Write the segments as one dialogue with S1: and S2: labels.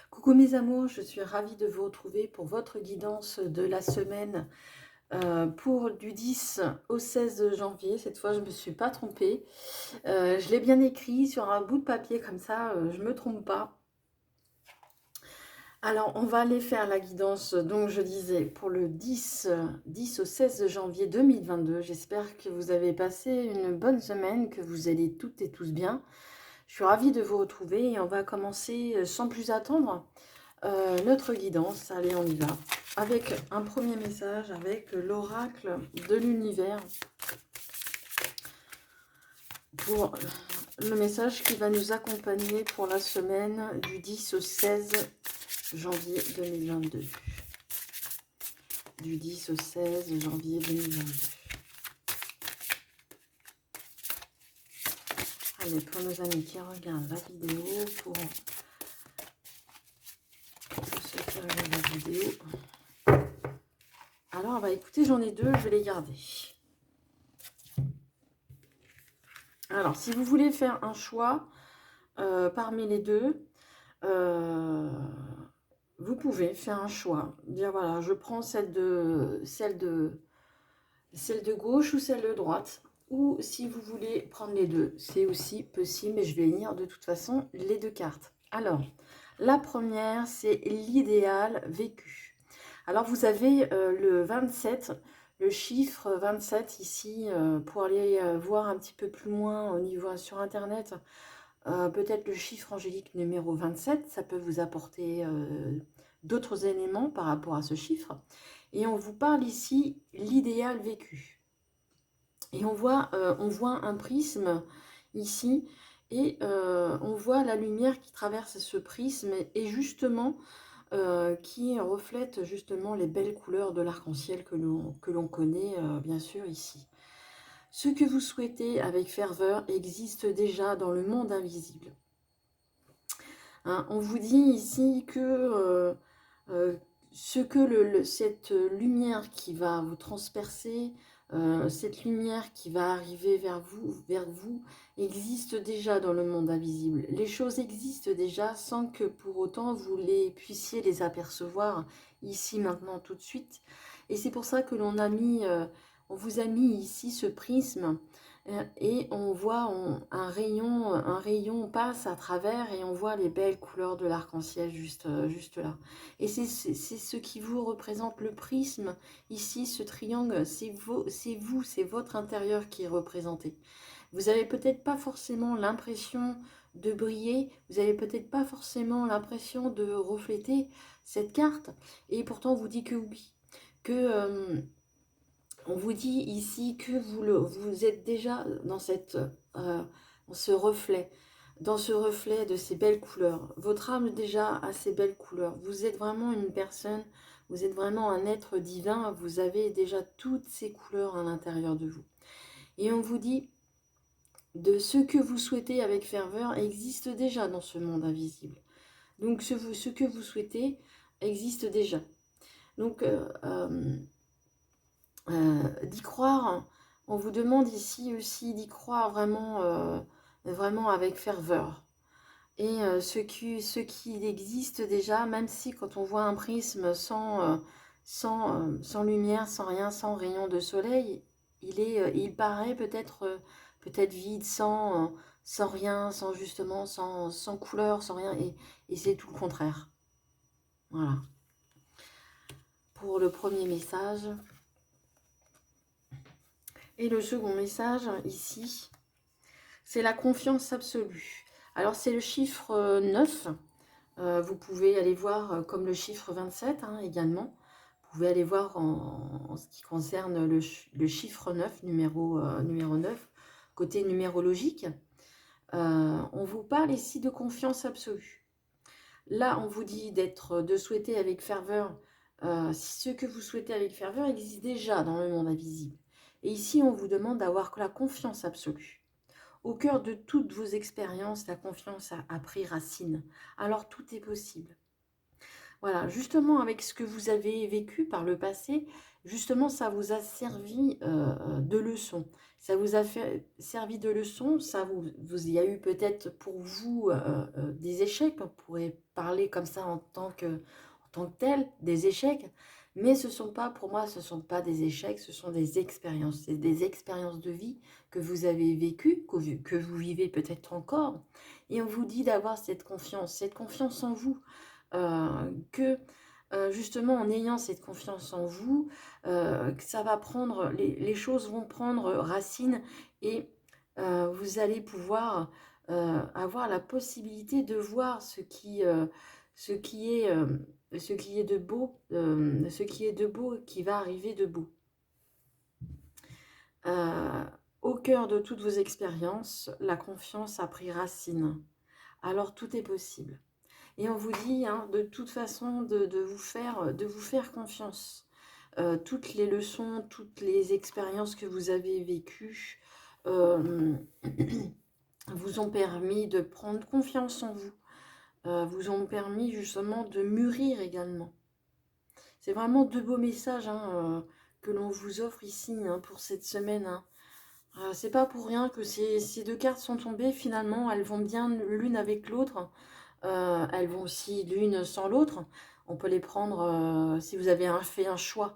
S1: Coucou mes amours, je suis ravie de vous retrouver pour votre guidance de la semaine pour du 10 au 16 janvier. Cette fois, je ne me suis pas trompée. Je l'ai bien écrit sur un bout de papier, comme ça, je ne me trompe pas. Alors, on va aller faire la guidance, donc je disais, pour le 10 au 16 janvier 2022. J'espère que vous avez passé une bonne semaine, que vous allez toutes et tous bien. Je suis ravie de vous retrouver et on va commencer sans plus attendre. Notre guidance, allez on y va, avec un premier message, avec l'oracle de l'univers, pour le message qui va nous accompagner pour la semaine du 10 au 16 janvier 2022. Du 10 au 16 janvier 2022. Allez, pour nos amis qui regardent la vidéo, pour ceux qui regardent la vidéo. Alors, bah écoutez, j'en ai deux, je vais les garder. Alors, si vous voulez faire un choix parmi les deux, vous pouvez faire un choix. Dire voilà, je prends celle de gauche ou celle de droite. Ou si vous voulez prendre les deux, c'est aussi possible, mais je vais lire de toute façon les deux cartes. Alors, la première, c'est l'idéal vécu. Alors, vous avez le 27, le chiffre 27 ici, pour aller voir un petit peu plus loin au niveau sur Internet. Peut-être le chiffre angélique numéro 27, ça peut vous apporter d'autres éléments par rapport à ce chiffre. Et on vous parle ici l'idéal vécu. Et on voit un prisme ici, et on voit la lumière qui traverse ce prisme, et justement, qui reflète justement les belles couleurs de l'arc-en-ciel que l'on connaît bien sûr ici. Ce que vous souhaitez avec ferveur existe déjà dans le monde invisible. Hein, on vous dit ici que ce que cette lumière qui va vous transpercer, cette lumière qui va arriver vers vous, existe déjà dans le monde invisible. Les choses existent déjà sans que pour autant vous puissiez les apercevoir ici, maintenant, tout de suite. Et c'est pour ça que on vous a mis ici ce prisme. Et on voit un rayon passe à travers, et on voit les belles couleurs de l'arc-en-ciel juste là. Et c'est ce qui vous représente le prisme. Ici, ce triangle, c'est vous, c'est votre intérieur qui est représenté. Vous n'avez peut-être pas forcément l'impression de briller, vous n'avez peut-être pas forcément l'impression de refléter cette carte, et pourtant on vous dit que oui, que... on vous dit ici que vous êtes déjà dans ce reflet, dans ce reflet de ces belles couleurs. Votre âme déjà a ces belles couleurs. Vous êtes vraiment une personne, vous êtes vraiment un être divin. Vous avez déjà toutes ces couleurs à l'intérieur de vous. Et on vous dit de ce que vous souhaitez avec ferveur existe déjà dans ce monde invisible. Donc ce que vous souhaitez existe déjà. Donc d'y croire, on vous demande ici aussi d'y croire vraiment avec ferveur. Et ce qui existe déjà, même si quand on voit un prisme sans lumière, sans rien, sans rayon de soleil, il paraît peut-être vide, sans rien, sans couleur, sans rien, et c'est tout le contraire. Voilà. Pour le premier message. Et le second message, ici, c'est la confiance absolue. Alors, c'est le chiffre 9. Vous pouvez aller voir comme le chiffre 27 hein, également. Vous pouvez aller voir en ce qui concerne le chiffre 9, numéro 9, côté numérologique. On vous parle ici de confiance absolue. Là, on vous dit de souhaiter avec ferveur, ce que vous souhaitez avec ferveur existe déjà dans le monde invisible. Et ici, on vous demande d'avoir la confiance absolue. Au cœur de toutes vos expériences, la confiance a pris racine. Alors, tout est possible. Voilà, justement avec ce que vous avez vécu par le passé, justement ça vous a servi de leçon. Ça vous a servi de leçon, il y a eu peut-être pour vous des échecs, on pourrait parler comme ça en tant que tel, des échecs, mais ce sont pas, pour moi, ce ne sont pas des échecs, ce sont des expériences. C'est des expériences de vie que vous avez vécues, que vous vivez peut-être encore, et on vous dit d'avoir cette confiance en vous que justement en ayant cette confiance en vous, que ça va prendre, les choses vont prendre racine et vous allez pouvoir avoir la possibilité de voir ce qui est, ce qui est de beau, ce qui est de beau qui va arriver de beau. Au cœur de toutes vos expériences, la confiance a pris racine. Alors tout est possible. Et on vous dit hein, de toute façon de vous faire confiance. Toutes les leçons, toutes les expériences que vous avez vécues vous ont permis de prendre confiance en vous. Vous ont permis justement de mûrir également. C'est vraiment de beaux messages hein, que l'on vous offre ici hein, pour cette semaine. Hein. C'est pas pour rien que ces deux cartes sont tombées. Finalement, elles vont bien l'une avec l'autre. Elles vont aussi l'une sans l'autre. On peut les prendre si vous avez fait un choix.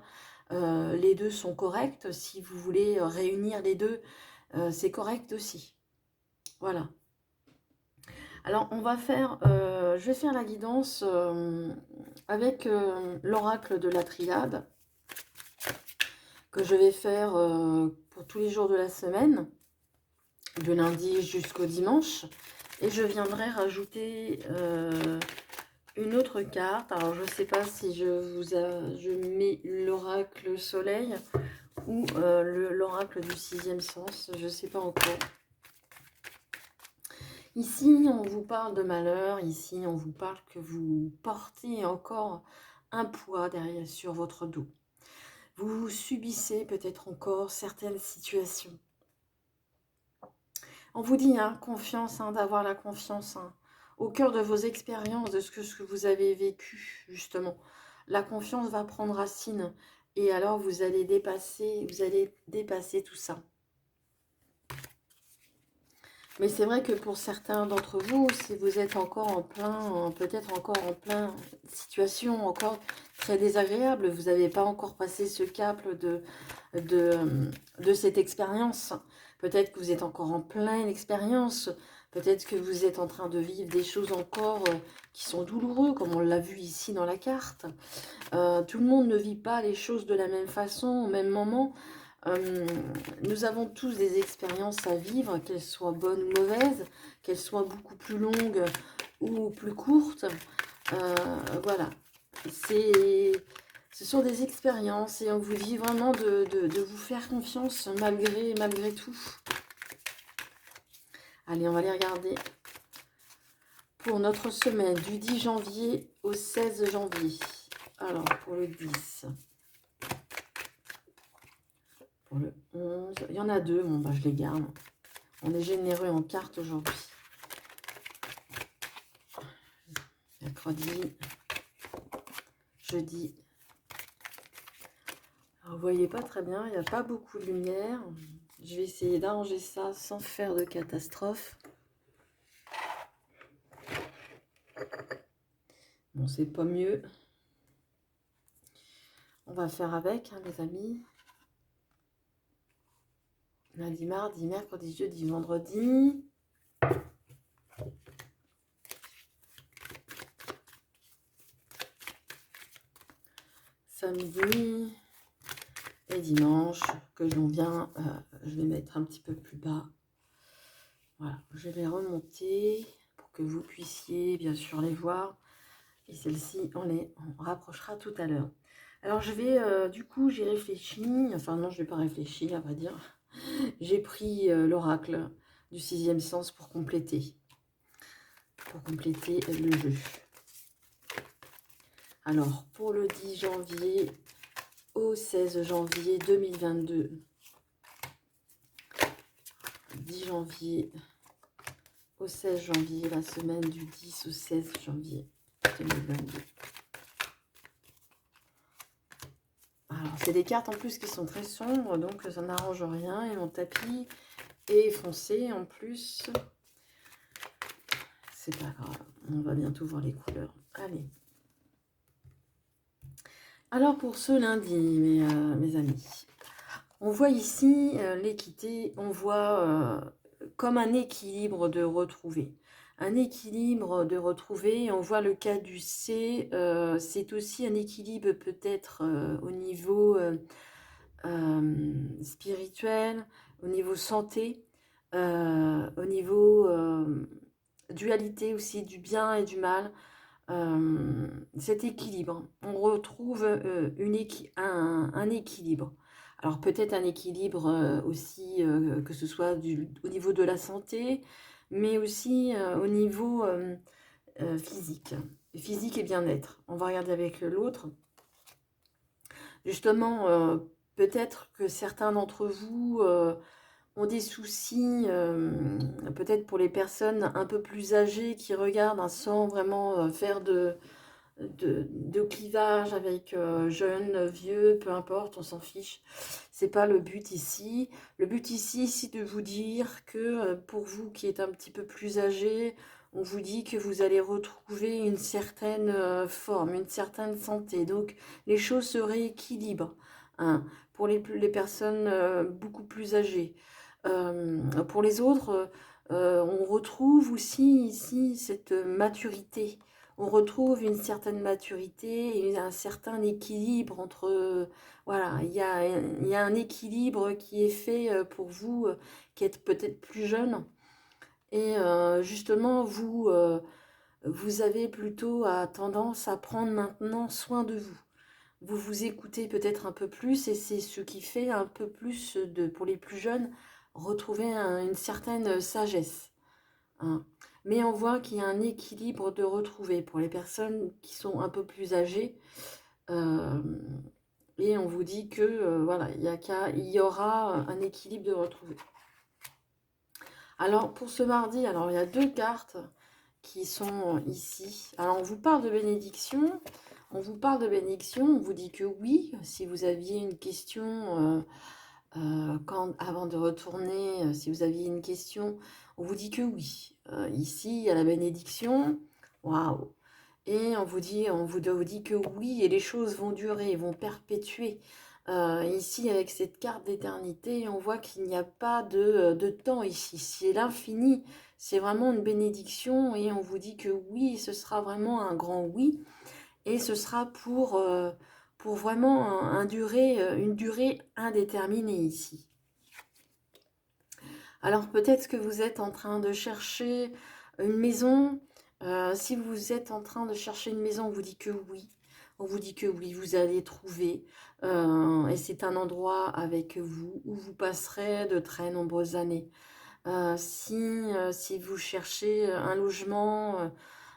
S1: Les deux sont corrects. Si vous voulez réunir les deux, c'est correct aussi. Voilà. Alors, on va faire, je vais faire la guidance avec l'oracle de la triade que je vais faire pour tous les jours de la semaine, de lundi jusqu'au dimanche. Et je viendrai rajouter une autre carte. Alors, je ne sais pas si je mets l'oracle soleil ou l'oracle du sixième sens. Je ne sais pas encore. Ici, on vous parle de malheur. Ici, on vous parle que vous portez encore un poids derrière sur votre dos. Vous subissez peut-être encore certaines situations. On vous dit, hein, confiance, hein, d'avoir la confiance hein, au cœur de vos expériences, de ce que vous avez vécu, justement. La confiance va prendre racine et alors vous allez dépasser tout ça. Mais c'est vrai que pour certains d'entre vous, si vous êtes encore en plein, peut-être encore en plein situation encore très désagréable, vous n'avez pas encore passé ce cap de cette expérience. Peut-être que vous êtes encore en pleine expérience. Peut-être que vous êtes en train de vivre des choses encore qui sont douloureuses, comme on l'a vu ici dans la carte. Tout le monde ne vit pas les choses de la même façon, au même moment. Nous avons tous des expériences à vivre, qu'elles soient bonnes ou mauvaises, qu'elles soient beaucoup plus longues ou plus courtes. Voilà, ce sont des expériences et on vous dit vraiment de vous faire confiance malgré tout. Allez, on va les regarder pour notre semaine du 10 janvier au 16 janvier. Alors, pour le 10, pour le 11, il y en a deux, bon, bah, je les garde. On est généreux en cartes aujourd'hui. Mercredi, jeudi. Alors, vous voyez pas très bien, il n'y a pas beaucoup de lumière. Je vais essayer d'arranger ça sans faire de catastrophe. Bon, c'est pas mieux. On va faire avec, hein, les amis. Lundi, mardi, mercredi, jeudi, vendredi. Samedi et dimanche, que l'on vient, je vais mettre un petit peu plus bas. Voilà, je vais remonter pour que vous puissiez bien sûr les voir. Et celle-ci, on rapprochera tout à l'heure. Alors je vais, du coup, j'ai réfléchi, enfin non, je n'ai pas réfléchi, à vrai dire. J'ai pris l'oracle du sixième sens pour compléter le jeu. Alors, pour le 10 janvier au 16 janvier 2022. 10 janvier au 16 janvier, la semaine du 10 au 16 janvier 2022. Alors, c'est des cartes en plus qui sont très sombres, donc ça n'arrange rien. Et mon tapis est foncé en plus. C'est pas grave, on va bientôt voir les couleurs. Allez. Alors, pour ce lundi, mes amis, on voit ici l'équité, on voit comme un équilibre de retrouver. Un équilibre de retrouver, on voit le cas du C, c'est aussi un équilibre peut-être au niveau spirituel, au niveau santé, au niveau dualité aussi du bien et du mal. Cet équilibre, on retrouve un équilibre. Alors peut-être un équilibre aussi, que ce soit au niveau de la santé, mais aussi au niveau physique et bien-être. On va regarder avec l'autre. Justement, peut-être que certains d'entre vous ont des soucis, peut-être pour les personnes un peu plus âgées qui regardent sans vraiment faire de clivage avec jeunes, vieux, peu importe, on s'en fiche. C'est pas le but ici. Le but ici, c'est de vous dire que pour vous qui êtes un petit peu plus âgé, on vous dit que vous allez retrouver une certaine forme, une certaine santé. Donc, les choses se rééquilibrent hein, pour les personnes beaucoup plus âgées. Pour les autres, on retrouve aussi ici cette maturité. On retrouve une certaine maturité et un certain équilibre entre... voilà, il y a un équilibre qui est fait pour vous, qui êtes peut-être plus jeune. Et justement, vous avez plutôt tendance à prendre maintenant soin de vous. Vous vous écoutez peut-être un peu plus et c'est ce qui fait un peu plus, pour les plus jeunes, retrouver une certaine sagesse. Hein. Mais on voit qu'il y a un équilibre de retrouver pour les personnes qui sont un peu plus âgées. euh, et on vous dit que voilà, il y aura un équilibre de retrouver. Alors pour ce mardi, alors il y a deux cartes qui sont ici. Alors on vous parle de bénédiction. On vous parle de bénédiction. On vous dit que oui, si vous aviez une question avant de retourner, si vous aviez une question, on vous dit que oui. Ici, il y a la bénédiction. Waouh! Et on vous dit que oui, et les choses vont durer, vont perpétuer. Ici, avec cette carte d'éternité, on voit qu'il n'y a pas de temps ici. C'est l'infini. C'est vraiment une bénédiction et on vous dit que oui, ce sera vraiment un grand oui. Et ce sera pour vraiment une durée indéterminée ici. Alors peut-être que vous êtes en train de chercher une maison. Si vous êtes en train de chercher une maison, on vous dit que oui. On vous dit que oui, vous allez trouver. Et c'est un endroit avec vous où vous passerez de très nombreuses années. Si vous cherchez un logement,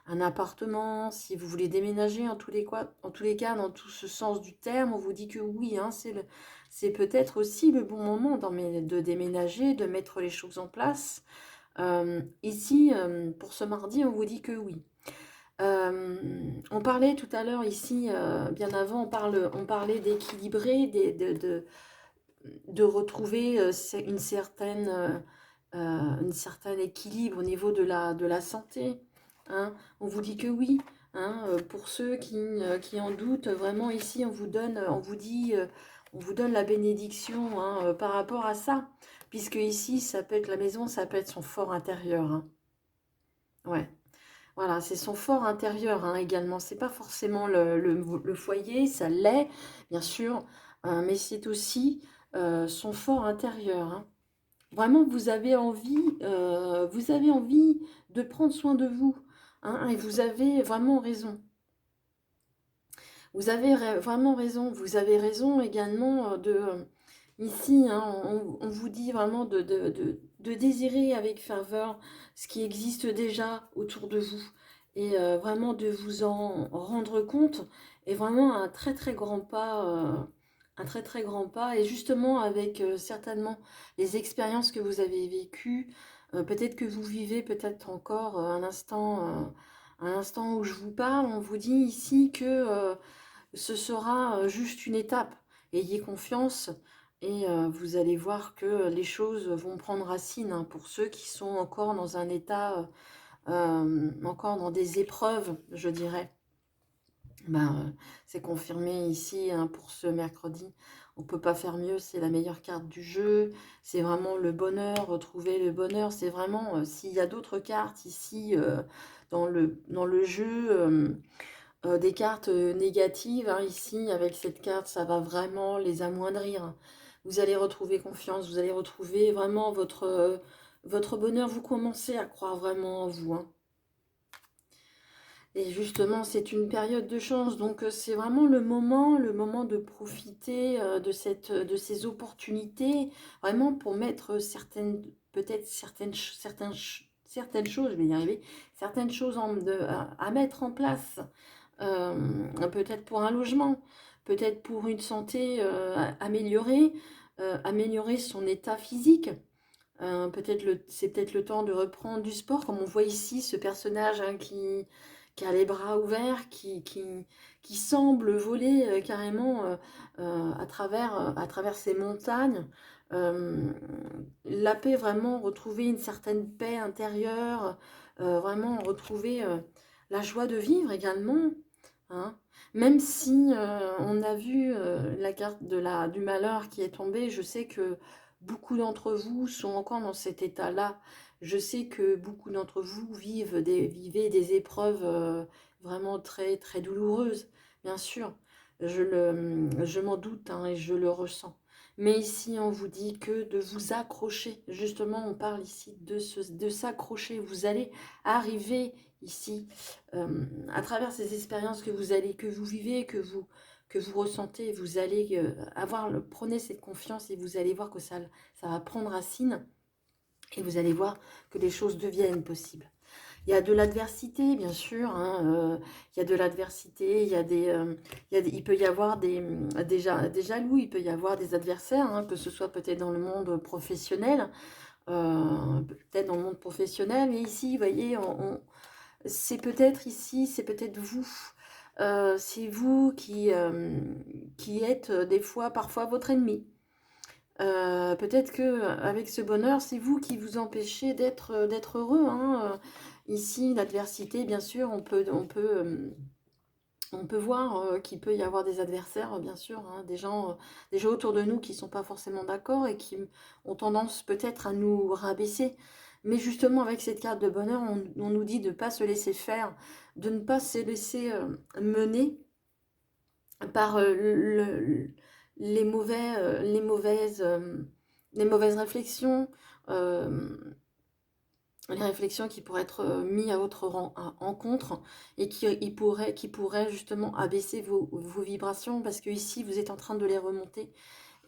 S1: un appartement, si vous voulez déménager en tous les cas, dans tout ce sens du terme, on vous dit que oui, hein, c'est peut-être aussi le bon moment de déménager, de mettre les choses en place. Ici, pour ce mardi, on vous dit que oui. On parlait tout à l'heure ici, bien avant, on parlait d'équilibrer, de retrouver une certaine équilibre au niveau de la santé. Hein. On vous dit que oui. Hein. Pour ceux qui en doutent, vraiment ici, on vous donne la bénédiction hein, par rapport à ça. Puisque ici, ça peut être la maison, ça peut être son fort intérieur. Hein. Ouais. Voilà, c'est son fort intérieur hein, également. C'est pas forcément le foyer, ça l'est, bien sûr, mais c'est aussi son fort intérieur. Hein. Vraiment, vous avez envie de prendre soin de vous. Hein, et vous avez vraiment raison. Vous avez vraiment raison. Vous avez raison également ici, hein, on vous dit vraiment de désirer avec ferveur ce qui existe déjà autour de vous. Et vraiment de vous en rendre compte. Et vraiment un très très grand pas. Un très très grand pas. Et justement avec certainement les expériences que vous avez vécues. Peut-être que vous vivez peut-être encore un instant où je vous parle. On vous dit ici que ce sera juste une étape. ayez confiance et vous allez voir que les choses vont prendre racine, hein, pour ceux qui sont encore dans un état, encore dans des épreuves, je dirais. Ben, c'est confirmé ici, hein, pour ce mercredi. On peut pas faire mieux, c'est la meilleure carte du jeu. C'est vraiment le bonheur, retrouver le bonheur. C'est vraiment, s'il y a d'autres cartes ici dans le jeu, des cartes négatives, hein, ici, avec cette carte, ça va vraiment les amoindrir, hein. Vous allez retrouver confiance, vous allez retrouver vraiment votre bonheur. Vous commencez à croire vraiment en vous, hein. Et justement, c'est une période de chance, donc c'est vraiment le moment de profiter de ces opportunités, vraiment pour mettre certaines, peut-être certaines choses, je vais y arriver, certaines choses à mettre en place, peut-être pour un logement, peut-être pour une santé améliorée, améliorer son état physique. C'est peut-être le temps de reprendre du sport, comme on voit ici ce personnage, hein, qui a les bras ouverts, qui semble voler carrément à travers ces montagnes. Euh, la paix, vraiment retrouver une certaine paix intérieure, vraiment retrouver la joie de vivre également, hein. Même si on a vu la carte du malheur qui est tombée, je sais que beaucoup d'entre vous sont encore dans cet état-là. Je sais que beaucoup d'entre vous vivez des épreuves vraiment très, très douloureuses, bien sûr. Je m'en doute, hein, et je le ressens. Mais ici, on vous dit que de vous accrocher. Justement, on parle ici de s'accrocher. Vous allez arriver ici, à travers ces expériences que vous vivez, que vous ressentez, vous allez prenez cette confiance et vous allez voir que ça va prendre racine et vous allez voir que les choses deviennent possibles. Il y a de l'adversité, bien sûr, hein, il y a de l'adversité, il peut y avoir des jaloux, il peut y avoir des adversaires, hein, que ce soit peut-être dans le monde professionnel, peut-être dans le monde professionnel, mais ici, vous voyez, c'est peut-être ici, c'est peut-être vous. C'est vous qui êtes des fois, parfois, votre ennemi. Peut-être que avec ce bonheur, c'est vous qui vous empêchez d'être heureux, hein. Ici, l'adversité, bien sûr, on peut voir qu'il peut y avoir des adversaires, bien sûr, hein, des gens autour de nous qui ne sont pas forcément d'accord et qui ont tendance peut-être à nous rabaisser. Mais justement, avec cette carte de bonheur, on nous dit de ne pas se laisser faire, de ne pas se laisser mener par les mauvaises réflexions, euh, les réflexions qui pourraient être mises à votre rencontre et qui pourraient justement abaisser vos vibrations parce que ici vous êtes en train de les remonter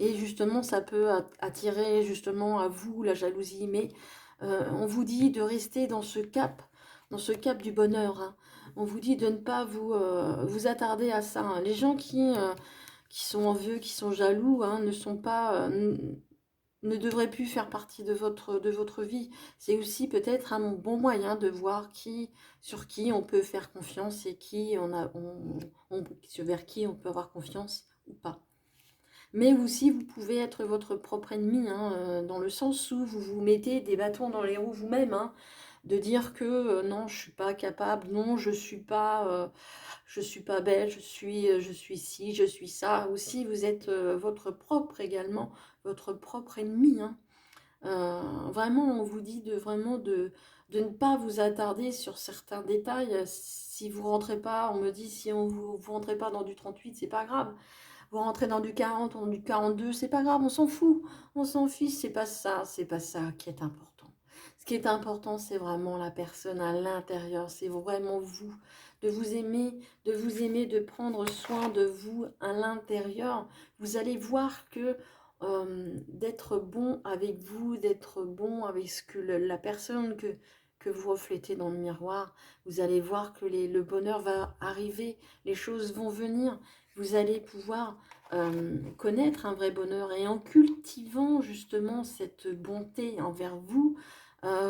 S1: et justement ça peut attirer justement à vous la jalousie, mais on vous dit de rester dans ce cap du bonheur, hein. On vous dit de ne pas vous attarder à ça, hein. Les gens qui sont envieux, qui sont jaloux, hein, ne devraient plus faire partie de votre vie. C'est aussi peut-être un bon moyen de voir sur qui on peut faire confiance et vers qui on peut avoir confiance ou pas. Mais aussi, vous pouvez être votre propre ennemi, hein, dans le sens où vous vous mettez des bâtons dans les roues vous-même, hein, de dire que non, je suis pas capable, non, je suis pas belle, je suis ci, je suis ça. Aussi, vous êtes votre propre également, votre propre ennemi, hein. Vraiment, on vous dit de ne pas vous attarder sur certains détails. Si vous rentrez pas, on me dit si vous rentrez pas dans du 38, c'est pas grave. Vous rentrez dans du 40 ou dans du 42, c'est pas grave, on s'en fout. On s'en fiche, c'est pas ça qui est important. Ce qui est important, c'est vraiment la personne à l'intérieur, c'est vraiment vous, de vous aimer, de prendre soin de vous à l'intérieur. Vous allez voir que d'être bon avec vous, d'être bon avec la personne que vous reflétez dans le miroir, vous allez voir que le bonheur va arriver, les choses vont venir, vous allez pouvoir connaître un vrai bonheur et en cultivant justement cette bonté envers vous,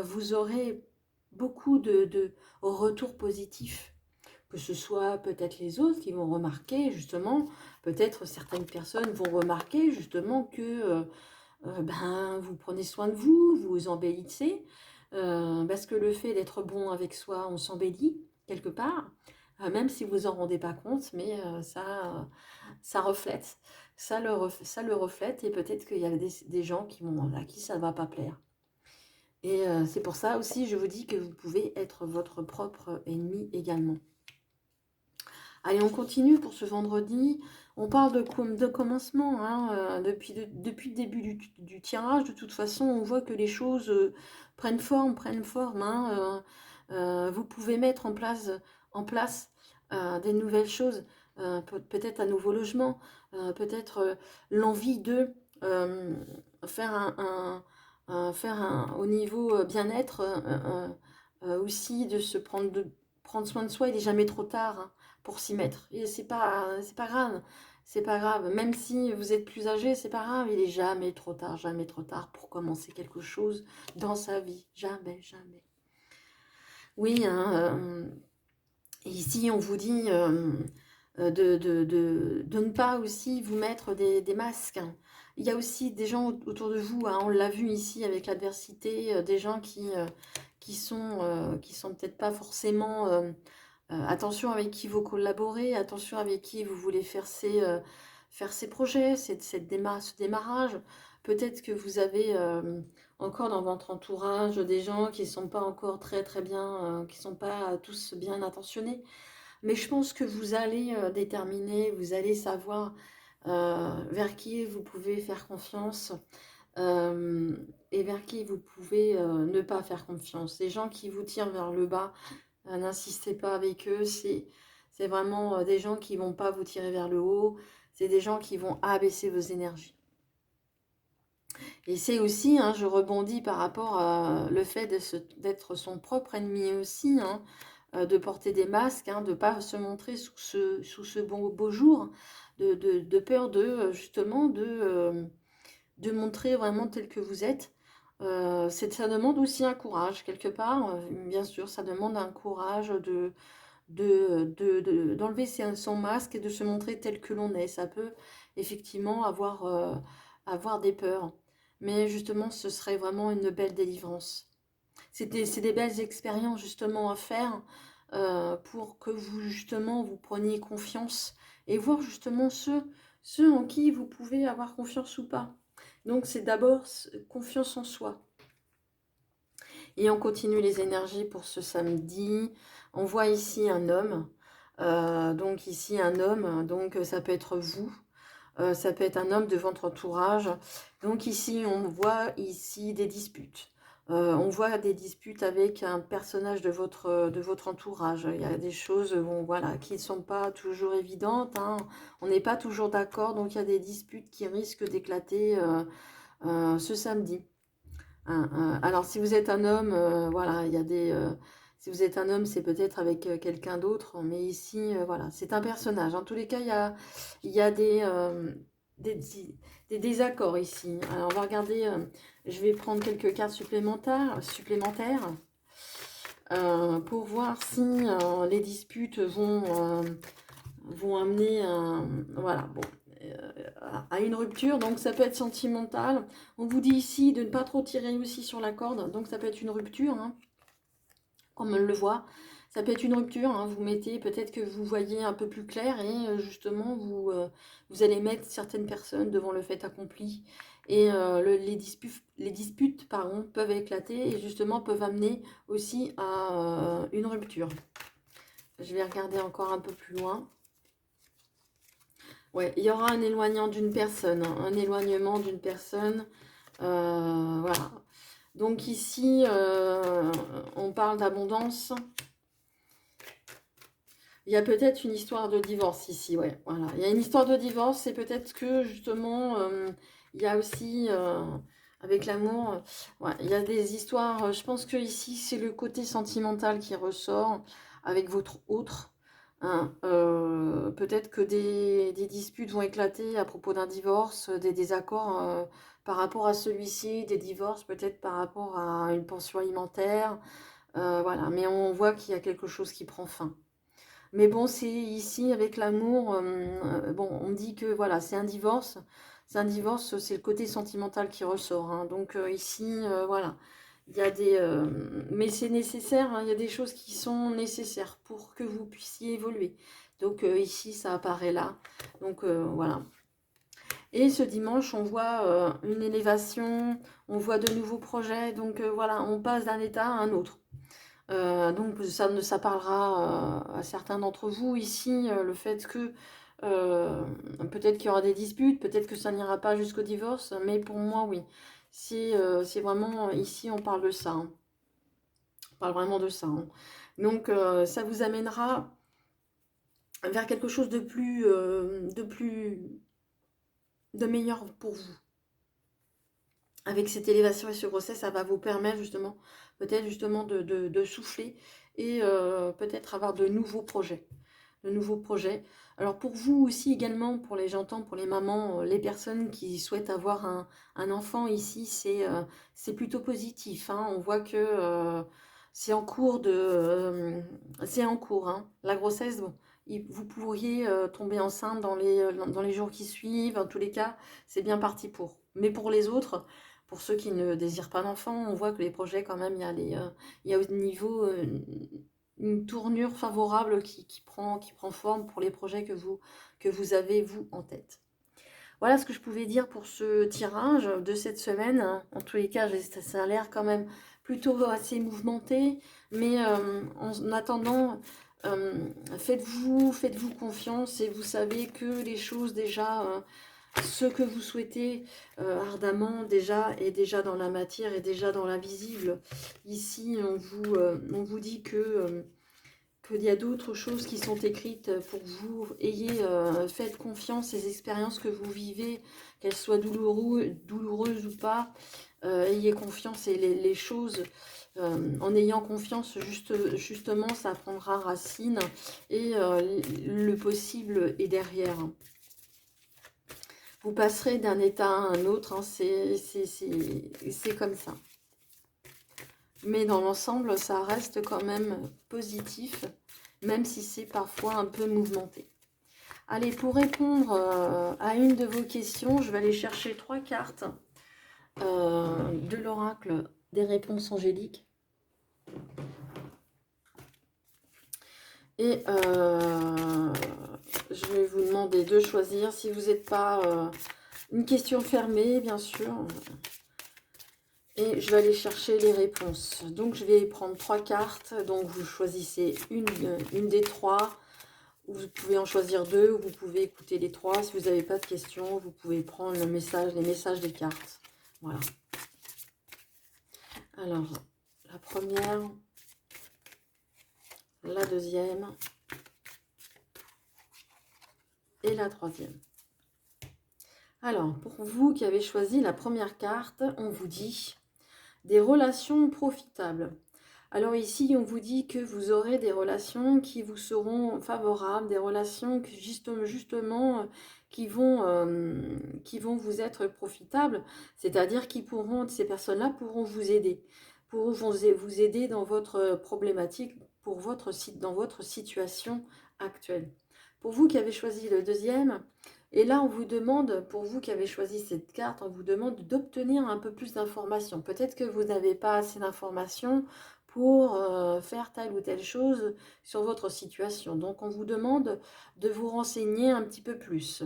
S1: vous aurez beaucoup de retours positifs que ce soit peut-être les autres qui vont remarquer justement, peut-être certaines personnes vont remarquer justement que ben, vous prenez soin de vous, vous embellissez, parce que le fait d'être bon avec soi, on s'embellit quelque part, même si vous en rendez pas compte, mais ça reflète, ça le reflète, et peut-être qu'il y a des gens à qui ça ne va pas plaire. Et c'est pour ça aussi, je vous dis que vous pouvez être votre propre ennemi également. Allez, on continue pour ce vendredi. On parle de commencement, hein, depuis le début du tirage. De toute façon, on voit que les choses prennent forme, hein, vous pouvez mettre en place des nouvelles choses, peut-être un nouveau logement, peut-être l'envie de euh, faire au niveau bien-être, aussi de prendre soin de soi. Il n'est jamais trop tard, hein, pour s'y mettre. Et c'est pas grave. C'est pas grave. Même si vous êtes plus âgé, c'est pas grave. Il est jamais trop tard pour commencer quelque chose dans sa vie. Jamais, jamais. Oui, hein, ici on vous dit de ne pas aussi vous mettre des masques. Il y a aussi des gens autour de vous, hein, on l'a vu ici avec l'adversité, des gens qui sont peut-être pas forcément... attention avec qui vous collaborez, attention avec qui vous voulez faire ces projets, ce démarrage. Peut-être que vous avez encore dans votre entourage des gens qui ne sont pas encore très très bien, qui ne sont pas tous bien intentionnés. Mais je pense que vous allez déterminer, vous allez savoir vers qui vous pouvez faire confiance, et vers qui vous pouvez ne pas faire confiance. Les gens qui vous tirent vers le bas, n'insistez pas avec eux, c'est vraiment des gens qui vont pas vous tirer vers le haut, c'est des gens qui vont abaisser vos énergies. Et c'est aussi, hein, je rebondis par rapport à le fait d'être son propre ennemi aussi, hein, de porter des masques, hein, de ne pas se montrer sous ce beau jour, de peur justement de montrer vraiment tel que vous êtes. Ça demande aussi un courage, quelque part, bien sûr, ça demande un courage d'enlever son masque et de se montrer tel que l'on est. Ça peut effectivement avoir des peurs, mais justement, ce serait vraiment une belle délivrance. C'est des belles expériences justement à faire pour que justement vous preniez confiance et voir justement ceux en qui vous pouvez avoir confiance ou pas. Donc c'est d'abord confiance en soi. Et on continue les énergies pour ce samedi. On voit ici un homme. Donc ici un homme, donc ça peut être vous. Ça peut être un homme de votre entourage. Donc ici, on voit ici des disputes. On voit des disputes avec un personnage de votre entourage. Il y a des choses bon, voilà, qui ne sont pas toujours évidentes, hein. On n'est pas toujours d'accord, donc il y a des disputes qui risquent d'éclater ce samedi. Alors, si vous êtes un homme, voilà, il y a si vous êtes un homme, c'est peut-être avec quelqu'un d'autre, mais ici, voilà, c'est un personnage. En tous les cas, il y a des, des désaccords ici. Alors, on va regarder, je vais prendre quelques cartes supplémentaires pour voir si les disputes vont amener voilà, bon, à une rupture. Donc ça peut être sentimental. On vous dit ici de ne pas trop tirer aussi sur la corde, donc ça peut être une rupture, hein, comme on le voit. Ça peut être une rupture, hein, vous mettez, peut-être que vous voyez un peu plus clair et justement vous allez mettre certaines personnes devant le fait accompli, et les disputes pardon, peuvent éclater et justement peuvent amener aussi à une rupture. Je vais regarder encore un peu plus loin. Ouais, il y aura un éloignement d'une personne, hein, un éloignement d'une personne. Voilà. Donc ici, on parle d'abondance. Il y a peut-être une histoire de divorce ici, ouais. Voilà. Il y a une histoire de divorce, c'est peut-être que justement, il y a aussi, avec l'amour, ouais, il y a des histoires. Je pense que ici, c'est le côté sentimental qui ressort avec votre autre. Hein. Peut-être que des disputes vont éclater à propos d'un divorce, des désaccords par rapport à celui-ci, des divorces peut-être par rapport à une pension alimentaire. Voilà, mais on voit qu'il y a quelque chose qui prend fin. Mais bon, c'est ici, avec l'amour, bon, on me dit que voilà, c'est un divorce. C'est un divorce, c'est le côté sentimental qui ressort, hein. Donc ici, voilà, il y a des... mais c'est nécessaire, hein, il y a des choses qui sont nécessaires pour que vous puissiez évoluer. Donc ici, ça apparaît là. Donc voilà. Et ce dimanche, on voit une élévation, on voit de nouveaux projets. Donc voilà, on passe d'un état à un autre. Donc ça parlera à certains d'entre vous ici, le fait que peut-être qu'il y aura des disputes, peut-être que ça n'ira pas jusqu'au divorce, mais pour moi, oui. C'est vraiment, ici, on parle de ça, hein. On parle vraiment de ça, hein. Donc, ça vous amènera vers quelque chose de meilleur pour vous. Avec cette élévation et ce grossesse, ça va vous permettre justement, peut-être justement de souffler et peut-être avoir de nouveaux projets. De nouveaux projets. Alors pour vous aussi également, pour les j'entends, pour les mamans, les personnes qui souhaitent avoir un enfant ici, c'est plutôt positif, hein. On voit que c'est en cours c'est en cours, hein. La grossesse, bon, vous pourriez tomber enceinte dans les jours qui suivent. En tous les cas, c'est bien parti pour. Mais pour les autres, pour ceux qui ne désirent pas d'enfant, on voit que les projets, quand même, il y a au niveau une tournure favorable qui prend forme pour les projets que vous avez, vous, en tête. Voilà ce que je pouvais dire pour ce tirage de cette semaine. En tous les cas, ça a l'air quand même plutôt assez mouvementé. Mais en attendant, faites-vous confiance et vous savez que les choses déjà... ce que vous souhaitez ardemment déjà est déjà dans la matière, est déjà dans l'invisible. Ici, on vous dit qu'il y a d'autres choses qui sont écrites pour vous. Faites confiance, ces expériences que vous vivez, qu'elles soient douloureuses ou pas, ayez confiance et les choses, en ayant confiance, justement, ça prendra racine et le possible est derrière. Vous passerez d'un état à un autre, hein, c'est comme ça. Mais dans l'ensemble, ça reste quand même positif, même si c'est parfois un peu mouvementé. Allez, pour répondre à une de vos questions, je vais aller chercher 3 cartes de l'oracle des réponses angéliques. Et je vais vous demander de choisir, si vous n'êtes pas une question fermée, bien sûr. Et je vais aller chercher les réponses. Donc, je vais prendre 3 cartes. Donc, vous choisissez une des 3. Vous pouvez en choisir 2. Vous pouvez écouter les 3. Si vous n'avez pas de questions, vous pouvez prendre les messages des cartes. Voilà. Alors, la première, la deuxième et la troisième. Alors, pour vous qui avez choisi la première carte, on vous dit des relations profitables. Alors ici, on vous dit que vous aurez des relations qui vous seront favorables, des relations que justement qui vont vous être profitables, c'est-à-dire ces personnes-là pourront vous aider, pourront vous aider dans votre problématique, dans votre situation actuelle. Pour vous qui avez choisi le deuxième, et là on vous demande, pour vous qui avez choisi cette carte, on vous demande d'obtenir un peu plus d'informations. Peut-être que vous n'avez pas assez d'informations pour faire telle ou telle chose sur votre situation. Donc, on vous demande de vous renseigner un petit peu plus.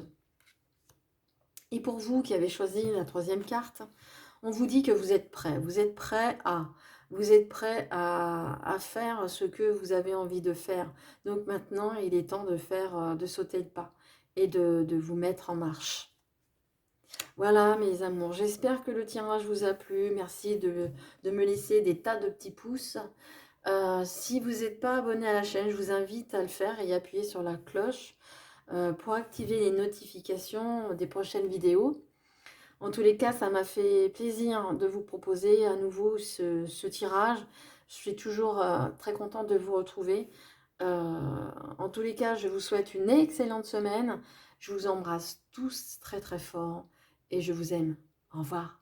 S1: Et pour vous qui avez choisi la troisième carte, on vous dit que vous êtes prêt. Vous êtes prêt à faire ce que vous avez envie de faire. Donc, maintenant, il est temps de sauter le pas et de vous mettre en marche. Voilà mes amours, j'espère que le tirage vous a plu. Merci de me laisser des tas de petits pouces. Si vous n'êtes pas abonné à la chaîne, je vous invite à le faire et appuyer sur la cloche pour activer les notifications des prochaines vidéos. En tous les cas, ça m'a fait plaisir de vous proposer à nouveau ce tirage. Je suis toujours très contente de vous retrouver. En tous les cas, je vous souhaite une excellente semaine. Je vous embrasse tous très très fort et je vous aime. Au revoir.